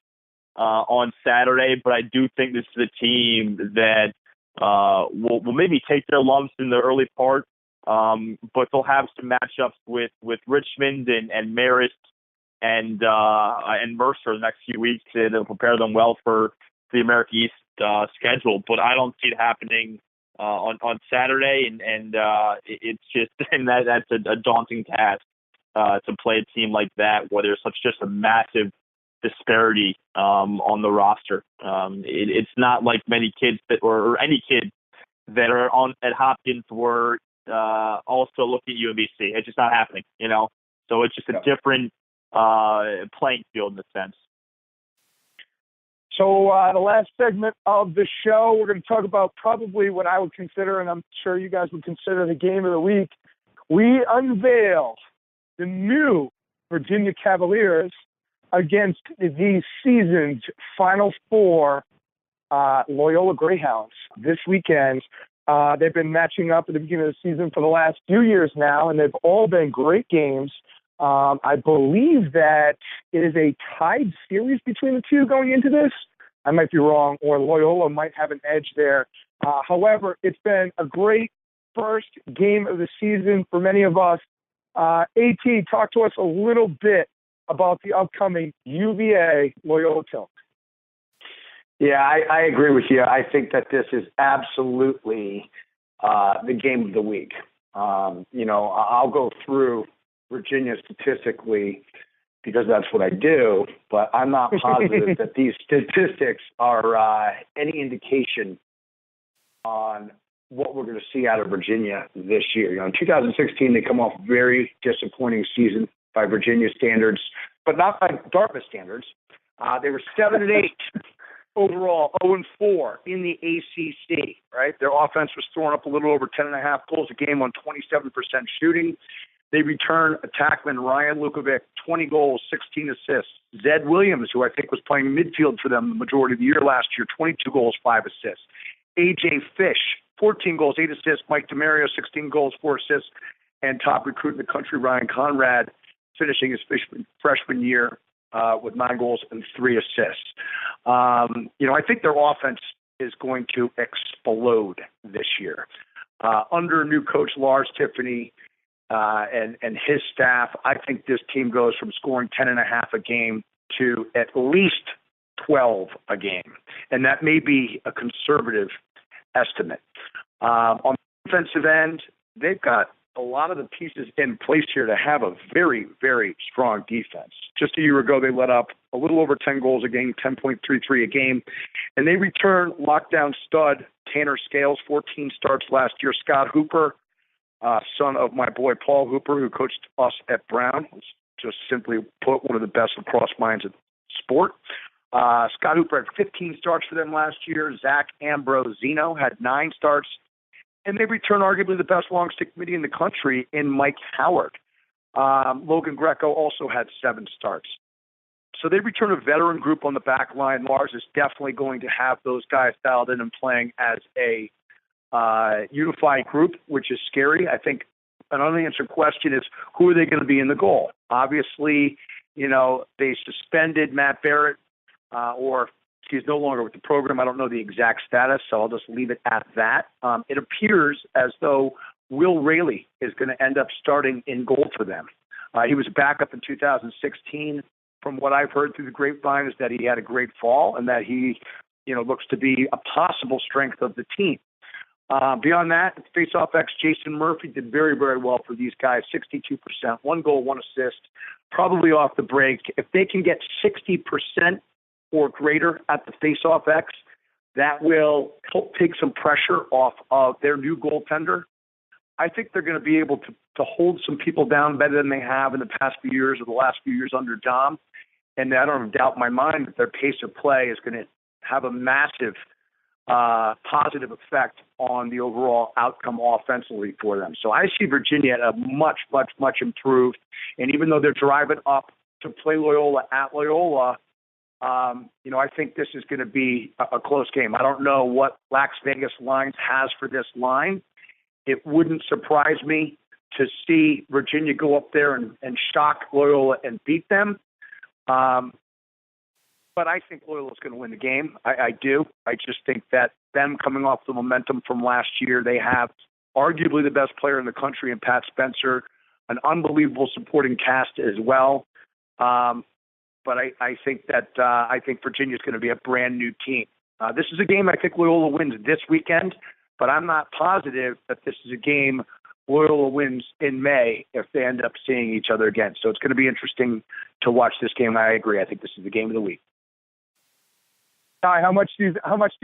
on Saturday. But I do think this is a team that will maybe take their lumps in the early part, but they'll have some matchups with Richmond and Marist and Mercer the next few weeks to prepare them well for the America East schedule. But I don't see it happening on Saturday, and it's just that's a daunting task to play a team like that where there's just a massive disparity on the roster. It's not like many kids or any kids that are at Hopkins were also looking at UMBC. It's just not happening, So it's just a different playing field in a sense. So the last segment of the show, we're going to talk about probably what I would consider, and I'm sure you guys would consider, the game of the week. We unveil the new Virginia Cavaliers against the season's Final Four Loyola Greyhounds this weekend. They've been matching up at the beginning of the season for the last few years now, and they've all been great games. I believe that it is a tied series between the two going into this. I might be wrong, or Loyola might have an edge there. However, it's been a great first game of the season for many of us. AT, talk to us a little bit about the upcoming UVA Loyola Tilt. Yeah, I agree with you. I think that this is absolutely the game of the week. I'll go through Virginia statistically because that's what I do, but I'm not positive that these statistics are any indication on what we're going to see out of Virginia this year. In 2016, they come off a very disappointing season by Virginia standards, but not by Dartmouth standards. They were 7-8 overall, 0-4 in the ACC, right? Their offense was throwing up a little over 10.5 goals a game on 27% shooting. They return attackman Ryan Lukovic, 20 goals, 16 assists. Zed Williams, who I think was playing midfield for them the majority of the year last year, 22 goals, 5 assists. A.J. Fish, 14 goals, 8 assists. Mike DeMario, 16 goals, 4 assists. And top recruit in the country, Ryan Conrad, finishing his freshman year with 9 goals and 3 assists. I think their offense is going to explode this year. Under new coach Lars Tiffany and his staff, I think this team goes from scoring 10.5 a game to at least 12 a game. And that may be a conservative estimate. On defensive end, they've got a lot of the pieces in place here to have a very, very strong defense. Just a year ago, they let up a little over 10 goals a game, 10.33 a game, and they return lockdown stud Tanner Scales, 14 starts last year. Scott Hooper, son of my boy Paul Hooper, who coached us at Brown, was just simply put one of the best lacrosse minds in sport. Scott Hooper had 15 starts for them last year. Zach Ambrosino had 9 starts. And they return arguably the best long stick committee in the country in Mike Howard. Logan Greco also had 7 starts. So they return a veteran group on the back line. Lars is definitely going to have those guys dialed in and playing as a unified group, which is scary. I think an unanswered question is, who are they going to be in the goal? Obviously, they suspended Matt Barrett, or he's no longer with the program. I don't know the exact status, so I'll just leave it at that. It appears as though Will Raley is going to end up starting in goal for them. He was a backup in 2016. From what I've heard through the grapevine is that he had a great fall and that he, looks to be a possible strength of the team. Beyond that, face-off X, Jason Murphy did very, very well for these guys, 62%, 1 goal, 1 assist, probably off the break. If they can get 60% or greater at the face-off X, that will help take some pressure off of their new goaltender. I think they're going to be able to hold some people down better than they have in the past few years or the last few years under Dom. And I don't doubt in my mind that their pace of play is going to have a massive positive effect on the overall outcome offensively for them. So I see Virginia at a much, much, much improved. And even though they're driving up to play Loyola at Loyola, I think this is going to be a close game. I don't know what Las Vegas Lines has for this line. It wouldn't surprise me to see Virginia go up there and shock Loyola and beat them. But I think Loyola is going to win the game. I do. I just think that them coming off the momentum from last year, they have arguably the best player in the country in Pat Spencer, an unbelievable supporting cast as well. But I think Virginia is going to be a brand new team. This is a game I think Loyola wins this weekend, but I'm not positive that this is a game Loyola wins in May if they end up seeing each other again. So it's going to be interesting to watch this game. I agree. I think this is the game of the week. Ty, how much do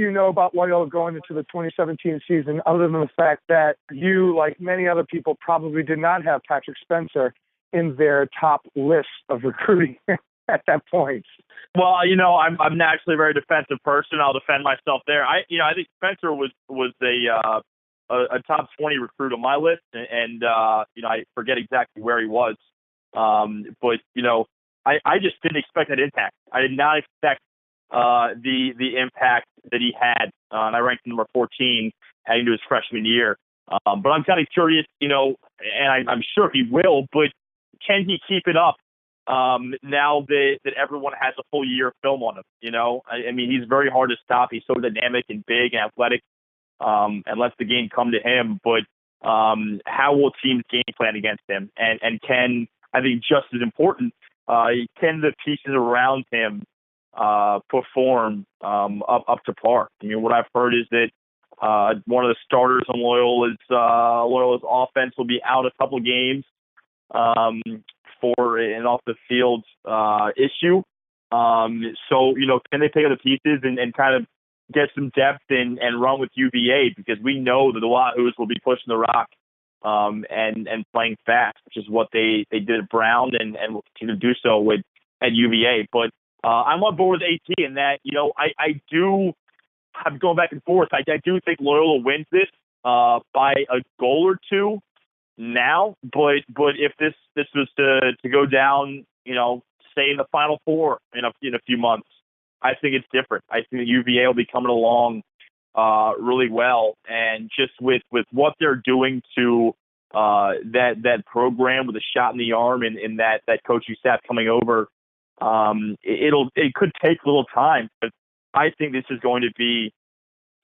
you know about Loyola going into the 2017 season, other than the fact that you, like many other people, probably did not have Patrick Spencer in their top list of recruiting at that point? Well, I'm naturally a very defensive person. I'll defend myself there. I think Spencer was a top 20 recruit on my list, and I forget exactly where he was, but I just didn't expect that impact. I did not expect the impact that he had, and I ranked him number 14 heading into his freshman year. But I'm kind of curious, and I'm sure he will, but can he keep it up now that everyone has a full year of film on him? I mean, he's very hard to stop. He's so dynamic and big and athletic, and lets the game come to him. But how will teams game plan against him? And can, I think just as important, can the pieces around him perform up to par? I mean, what I've heard is that one of the starters on Loyola's offense will be out a couple of games for an off the field issue. So can they pick up the pieces and kind of get some depth and run with UVA, because we know that the Wahoos will be pushing the rock and playing fast, which is what they did at Brown and will continue to do so at UVA. But I'm on board with AT in that, I'm going back and forth. I do think Loyola wins this by a goal or two now, but if this was to go down, say in the Final Four in a few months, I think it's different. I think the UVA will be coming along really well, and just with what they're doing to that program with a shot in the arm and that coaching staff coming over, it could take a little time, but I think this is going to be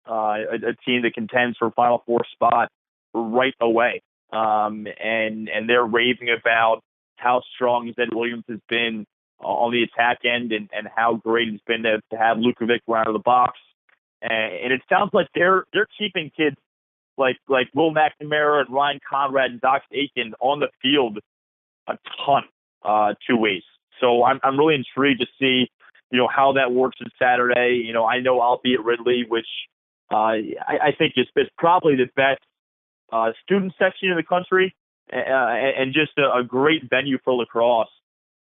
a team that contends for Final Four spot right away. And they're raving about how strong Zed Williams has been on the attack end and how great it's been to have Lukovic run out of the box. And it sounds like they're keeping kids like Will McNamara and Ryan Conrad and Dox Aiken on the field a ton 2 ways. So I'm really intrigued to see, how that works on Saturday. I know I'll be at Ridley, which I think is probably the best student section in the country, and just a great venue for lacrosse.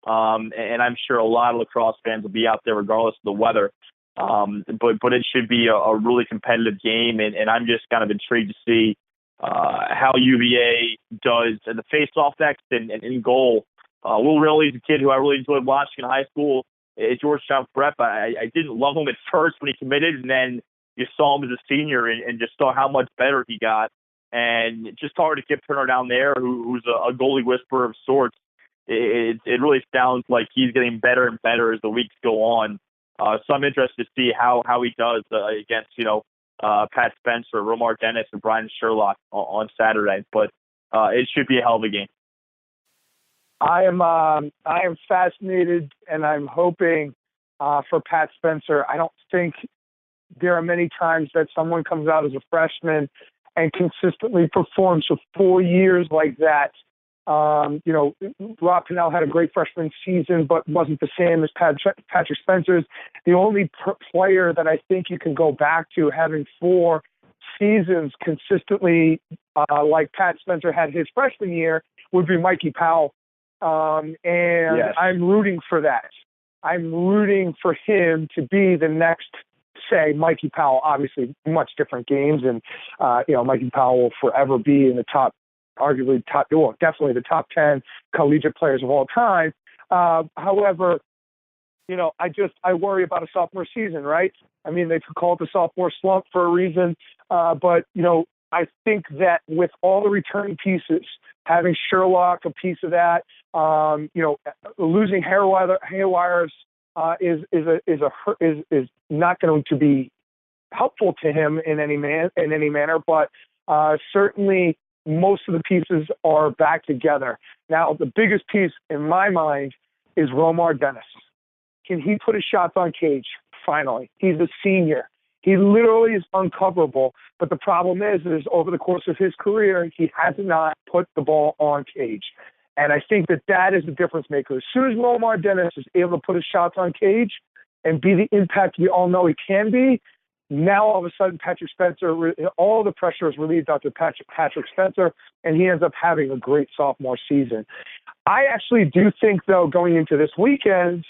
And I'm sure a lot of lacrosse fans will be out there regardless of the weather. But it should be a really competitive game, and I'm just kind of intrigued to see how UVA does in the face-off next and in goal. Will Riley's a kid who I really enjoyed watching in high school at Georgetown Prep. I didn't love him at first when he committed, and then you saw him as a senior and just saw how much better he got. And just talking to Kip Turner down there, who's a goalie whisperer of sorts, it really sounds like he's getting better and better as the weeks go on. So I'm interested to see how he does against, Pat Spencer, Romar Dennis, and Brian Sherlock on Saturday. But it should be a hell of a game. I am fascinated, and I'm hoping for Pat Spencer. I don't think there are many times that someone comes out as a freshman and consistently performs for 4 years like that. Rob Pennell had a great freshman season, but wasn't the same as Patrick Spencer's. The only player that I think you can go back to having 4 seasons consistently like Pat Spencer had his freshman year would be Mikey Powell. Yes. I'm rooting for that. I'm rooting for him to be the next, say, Mikey Powell. Obviously, much different games, and Mikey Powell will forever be in the definitely the top 10 collegiate players of all time. However, I worry about a sophomore season, right? I mean, they could call it the sophomore slump for a reason, but I think that with all the returning pieces, having Sherlock a piece of that, losing Haywires is not going to be helpful to him in any manner, but certainly most of the pieces are back together. Now, the biggest piece in my mind is Romar Dennis. Can he put his shots on cage? Finally, he's a senior. He literally is uncoverable, but the problem is over the course of his career, he has not put the ball on cage. And I think that is the difference maker. As soon as Romar Dennis is able to put his shots on cage and be the impact we all know he can be, now all of a sudden Patrick Spencer, all the pressure is relieved after Patrick Spencer, and he ends up having a great sophomore season. I actually do think, though, going into this weekend,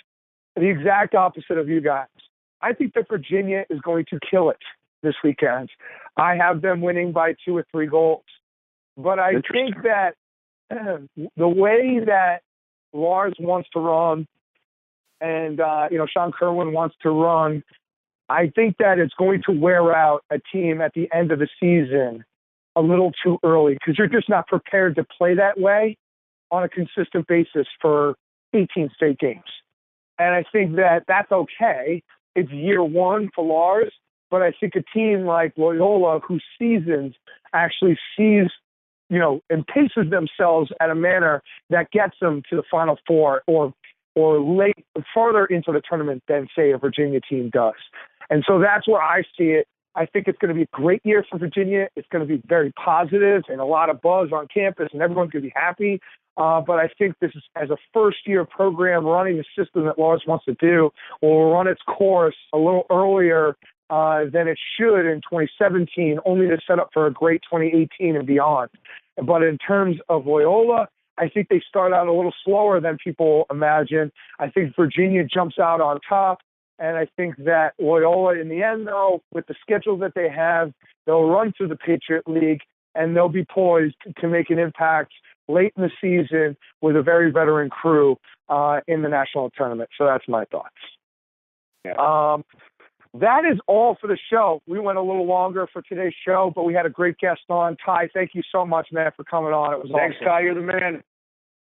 the exact opposite of you guys. I think that Virginia is going to kill it this weekend. I have them winning by 2 or 3 goals. But I think that the way that Lars wants to run and, Sean Kerwin wants to run, I think that it's going to wear out a team at the end of the season a little too early because you're just not prepared to play that way on a consistent basis for 18 straight games. And I think that that's okay. It's year 1 for Lars, but I think a team like Loyola, whose seasons actually sees, and paces themselves at a manner that gets them to the Final Four or late farther into the tournament than, say, a Virginia team does. And so that's where I see it. I think it's going to be a great year for Virginia. It's going to be very positive and a lot of buzz on campus, and everyone's going to be happy. But I think this is, as a first-year program running the system that Lars wants to do, will run its course a little earlier than it should in 2017, only to set up for a great 2018 and beyond. But in terms of Loyola, I think they start out a little slower than people imagine. I think Virginia jumps out on top. And I think that Loyola, in the end, though, with the schedule that they have, they'll run through the Patriot League, and they'll be poised to make an impact late in the season with a very veteran crew in the national tournament. So that's my thoughts. Yeah. That is all for the show. We went a little longer for today's show, but we had a great guest on. Ty, thank you so much, man, for coming on. It was Thanks, awesome. Ty. You're the man.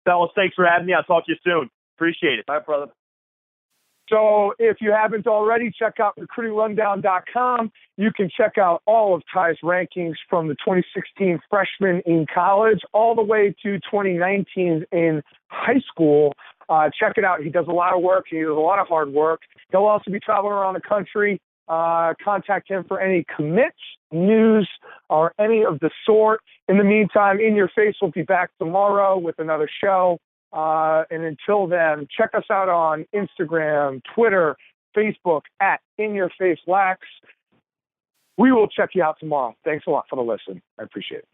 Fellas, thanks for having me. I'll talk to you soon. Appreciate it. Bye, brother. So if you haven't already, check out recruitingrundown.com. You can check out all of Ty's rankings from the 2016 freshman in college all the way to 2019 in high school. Check it out. He does a lot of work. He does a lot of hard work. He'll also be traveling around the country Contact him for any commits, news, or any of the sort. In the meantime, In Your Face will be back tomorrow with another show. And until then, check us out on Instagram, Twitter, Facebook at In Your Face Lax. We will check you out tomorrow. Thanks a lot for the listen. I appreciate it.